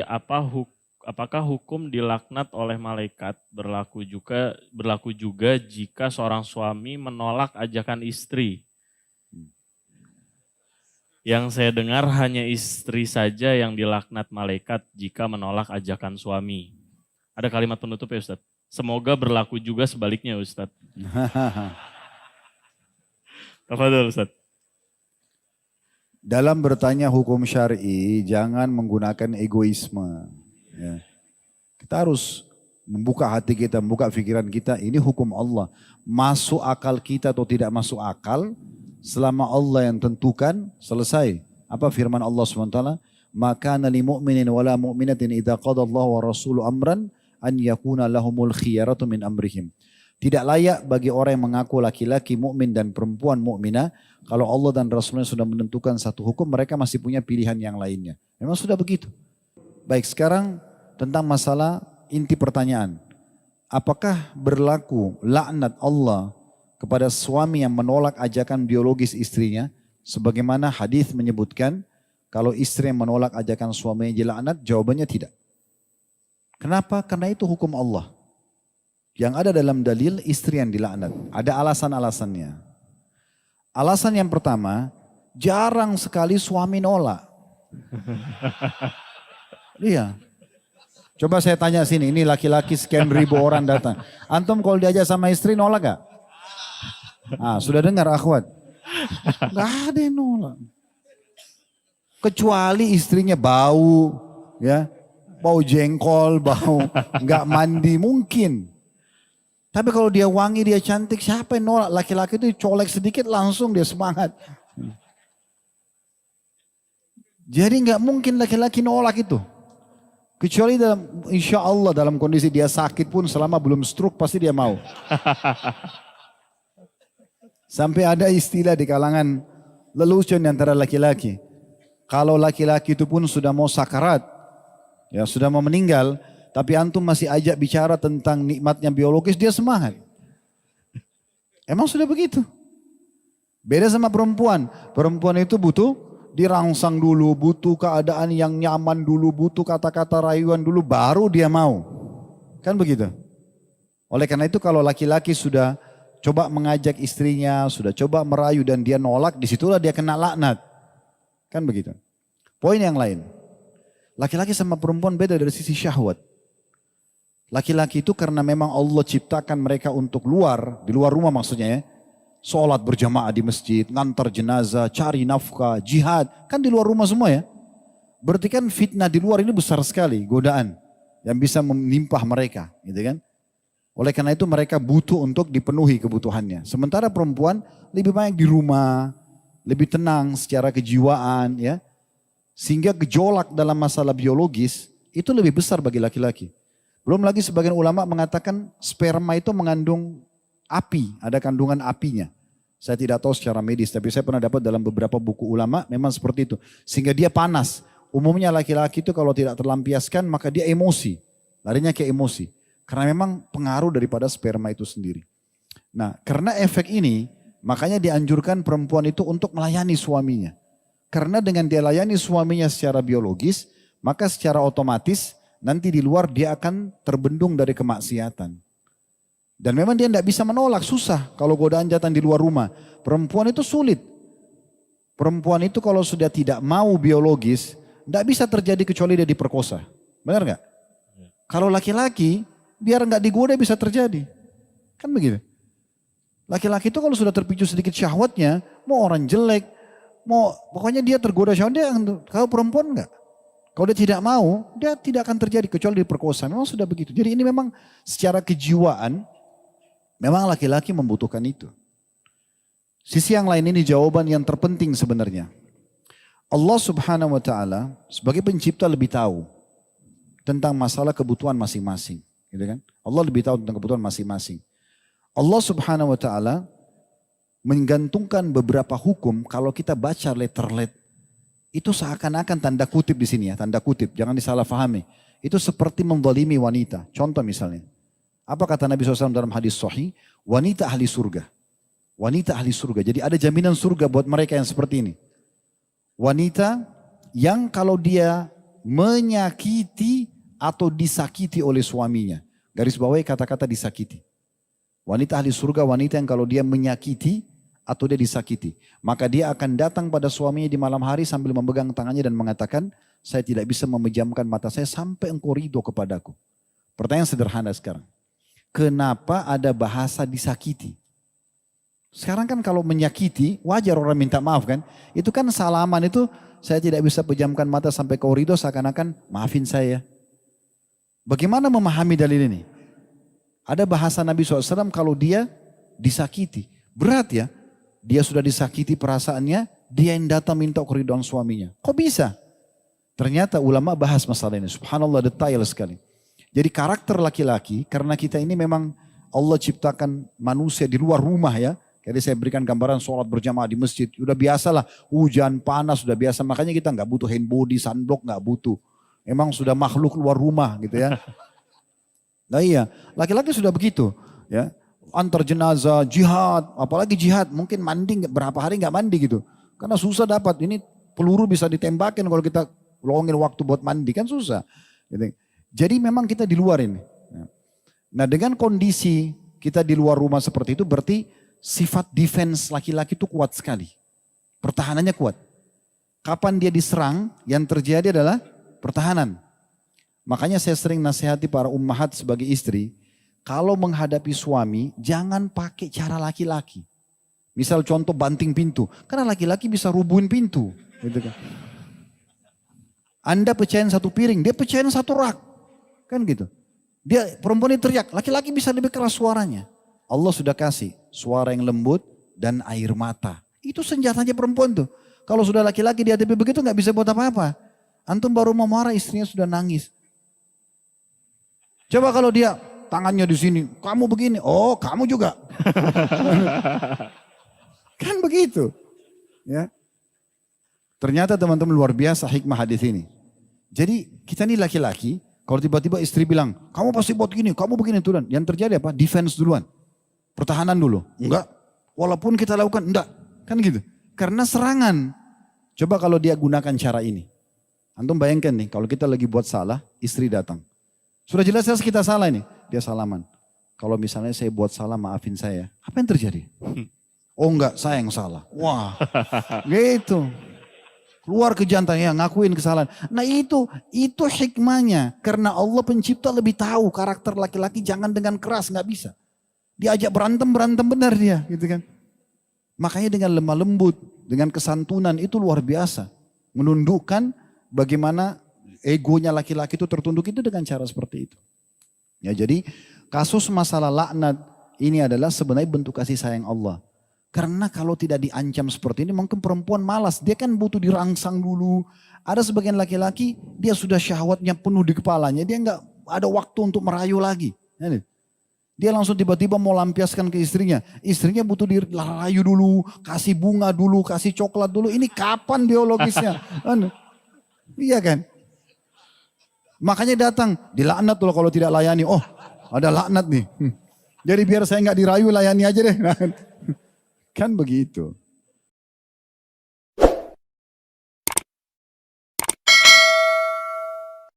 Apakah hukum dilaknat oleh malaikat berlaku juga jika seorang suami menolak ajakan istri? Yang saya dengar hanya istri saja yang dilaknat malaikat jika menolak ajakan suami. Ada kalimat penutup ya Ustadz? Semoga berlaku juga sebaliknya Ustadz. Tafadhol Ustadz. Dalam bertanya hukum syar'i, jangan menggunakan egoisme. Ya. Kita harus membuka hati kita, membuka pikiran kita. Ini hukum Allah. Masuk akal kita atau tidak masuk akal, selama Allah yang tentukan, selesai. Apa firman Allah SWT? Maka nali mu'minin wala mu'minatin idha qadallahu wa rasulu amran an yakuna lahumul khiyaratu min amrihim. Tidak layak bagi orang yang mengaku laki-laki mukmin dan perempuan mukminah kalau Allah dan Rasulnya sudah menentukan satu hukum, mereka masih punya pilihan yang lainnya. Memang sudah begitu. Baik, sekarang tentang masalah inti pertanyaan. Apakah berlaku laknat Allah kepada suami yang menolak ajakan biologis istrinya? Sebagaimana hadis menyebutkan, kalau istri yang menolak ajakan suaminya dilaknat, jawabannya tidak. Kenapa? Karena itu hukum Allah. Yang ada dalam dalil istri yang dilaknat. Ada alasan-alasannya. Alasan yang pertama, jarang sekali suami nolak. Iya. Coba saya tanya sini, ini laki-laki sekian ribu orang datang. Antum kalau diajak sama istri nolak gak? Ah, sudah dengar akhwat? Gak ada yang nolak. Kecuali istrinya bau, ya, bau jengkol, bau nggak mandi mungkin. Tapi kalau dia wangi, dia cantik, siapa yang nolak? Laki-laki itu colek sedikit langsung dia semangat. Jadi nggak mungkin laki-laki nolak itu. Kecuali dalam, insya Allah dalam kondisi dia sakit pun selama belum stroke pasti dia mau. Sampai ada istilah di kalangan lelucon antara laki-laki. Kalau laki-laki itu pun sudah mau sakarat, ya sudah mau meninggal, tapi antum masih ajak bicara tentang nikmatnya biologis, dia semangat. Emang sudah begitu. Beda sama perempuan. Perempuan itu butuh dirangsang dulu, butuh keadaan yang nyaman dulu, butuh kata-kata rayuan dulu, baru dia mau. Kan begitu. Oleh karena itu kalau laki-laki sudah coba mengajak istrinya, sudah coba merayu dan dia nolak, disitulah dia kena laknat. Kan begitu. Poin yang lain. Laki-laki sama perempuan beda dari sisi syahwat. Laki-laki itu karena memang Allah ciptakan mereka untuk luar, di luar rumah maksudnya ya. Sholat berjamaah di masjid, ngantar jenazah, cari nafkah, jihad. Kan di luar rumah semua ya. Berarti kan fitnah di luar ini besar sekali, godaan. Yang bisa menimpah mereka gitu kan. Oleh karena itu mereka butuh untuk dipenuhi kebutuhannya. Sementara perempuan lebih banyak di rumah, lebih tenang secara kejiwaan ya. Sehingga gejolak dalam masalah biologis itu lebih besar bagi laki-laki. Belum lagi sebagian ulama mengatakan sperma itu mengandung api, ada kandungan apinya. Saya tidak tahu secara medis, tapi saya pernah dapat dalam beberapa buku ulama memang seperti itu. Sehingga dia panas. Umumnya laki-laki itu kalau tidak terlampiaskan maka dia emosi, larinya ke emosi. Karena memang pengaruh daripada sperma itu sendiri. Nah karena efek ini makanya dianjurkan perempuan itu untuk melayani suaminya. Karena dengan dia layani suaminya secara biologis, maka secara otomatis nanti di luar dia akan terbendung dari kemaksiatan. Dan memang dia tidak bisa menolak, susah kalau godaan datang di luar rumah. Perempuan itu sulit. Perempuan itu kalau sudah tidak mau biologis, tidak bisa terjadi kecuali dia diperkosa. Benar nggak? Kalau laki-laki, biar nggak digoda bisa terjadi. Kan begitu. Laki-laki itu kalau sudah terpicu sedikit syahwatnya, mau orang jelek, pokoknya dia tergoda syahwat, dia kalau perempuan enggak. Kalau dia tidak mau, dia tidak akan terjadi kecuali diperkosa. Memang sudah begitu. Jadi ini memang secara kejiwaan, memang laki-laki membutuhkan itu. Sisi yang lain ini jawaban yang terpenting sebenarnya. Allah Subhanahu wa taala sebagai pencipta lebih tahu tentang masalah kebutuhan masing-masing, gitu kan? Allah lebih tahu tentang kebutuhan masing-masing. Allah Subhanahu wa taala menggantungkan beberapa hukum kalau kita baca letter-let itu seakan-akan tanda kutip di sini ya, tanda kutip, jangan disalahfahami. Itu seperti menzalimi wanita. Contoh misalnya, apa kata Nabi SAW dalam hadis sahih? Wanita ahli surga. Wanita ahli surga. Jadi ada jaminan surga buat mereka yang seperti ini. Wanita yang kalau dia menyakiti atau disakiti oleh suaminya. Garis bawahi kata-kata disakiti. Wanita ahli surga, wanita yang kalau dia menyakiti atau dia disakiti, maka dia akan datang pada suaminya di malam hari sambil memegang tangannya dan mengatakan, saya tidak bisa memejamkan mata saya sampai engkau ridho kepadaku. Pertanyaan sederhana sekarang. Kenapa ada bahasa disakiti? Sekarang kan kalau menyakiti, wajar orang minta maaf kan. Itu kan salaman itu, saya tidak bisa pejamkan mata sampai kau ridho, seakan-akan maafin saya. Bagaimana memahami dalil ini? Ada bahasa Nabi SAW kalau dia disakiti. Berat ya. Dia sudah disakiti perasaannya, dia yang datang minta keridhaan suaminya. Kok bisa? Ternyata ulama bahas masalah ini. Subhanallah, detail sekali. Jadi karakter laki-laki, karena kita ini memang Allah ciptakan manusia di luar rumah ya. Jadi saya berikan gambaran sholat berjamaah di masjid. Udah biasalah, hujan, panas, sudah biasa. Makanya kita nggak butuh hand body, sunblock, nggak butuh. Emang sudah makhluk luar rumah gitu ya. Nah iya, laki-laki sudah begitu ya. Antar jenazah, jihad, apalagi jihad, mungkin mandi berapa hari nggak mandi gitu. Karena susah dapat, ini peluru bisa ditembakin kalau kita luangin waktu buat mandi, kan susah. Gitu. Jadi memang kita di luar ini. Nah dengan kondisi kita di luar rumah seperti itu berarti sifat defense laki-laki itu kuat sekali. Pertahanannya kuat. Kapan dia diserang, yang terjadi adalah pertahanan. Makanya saya sering nasihati para ummahat sebagai istri, kalau menghadapi suami jangan pakai cara laki-laki. Misal contoh banting pintu, karena laki-laki bisa rubuhin pintu. Gitu kan. Anda pecahin satu piring, dia pecahin satu rak. Kan gitu. Dia perempuan ini teriak, laki-laki bisa lebih keras suaranya. Allah sudah kasih suara yang lembut dan air mata. Itu senjatanya perempuan tuh. Kalau sudah laki-laki dihadapi begitu nggak bisa buat apa-apa. Antum baru mau marah istrinya sudah nangis. Coba kalau dia tangannya di sini, kamu begini, oh kamu juga. Kan begitu. Ya. Ternyata teman-teman luar biasa hikmah hadis ini. Jadi kita ini laki-laki, kalau tiba-tiba istri bilang, kamu pasti buat gini, kamu begini tuh. Yang terjadi apa? Defense duluan. Pertahanan dulu. Enggak. Walaupun kita lakukan, enggak. Kan gitu. Karena serangan. Coba kalau dia gunakan cara ini. Antum bayangkan nih, kalau kita lagi buat salah, istri datang. Sudah jelas kita salah ini. Dia salaman. Kalau misalnya saya buat salah, maafin saya. Apa yang terjadi? Oh enggak, saya yang salah. Wah, gitu. Keluar ke jantan, ya ngakuin kesalahan. Nah itu hikmahnya. Karena Allah pencipta lebih tahu karakter laki-laki jangan dengan keras, nggak bisa. Diajak berantem benar dia, gitu kan. Makanya dengan lemah lembut, dengan kesantunan itu luar biasa. Menundukkan bagaimana egonya laki-laki itu tertunduk itu dengan cara seperti itu. Ya jadi kasus masalah laknat ini adalah sebenarnya bentuk kasih sayang Allah. Karena kalau tidak diancam seperti ini mungkin perempuan malas. Dia kan butuh dirangsang dulu. Ada sebagian laki-laki dia sudah syahwatnya penuh di kepalanya. Dia nggak ada waktu untuk merayu lagi. Dia langsung tiba-tiba mau lampiaskan ke istrinya. Istrinya butuh dirayu dulu, kasih bunga dulu, kasih coklat dulu. Ini kapan biologisnya? Iya kan? Makanya datang, dilaknat loh kalau tidak layani. Oh ada laknat nih. Jadi biar saya nggak dirayu, layani aja deh. Kan begitu.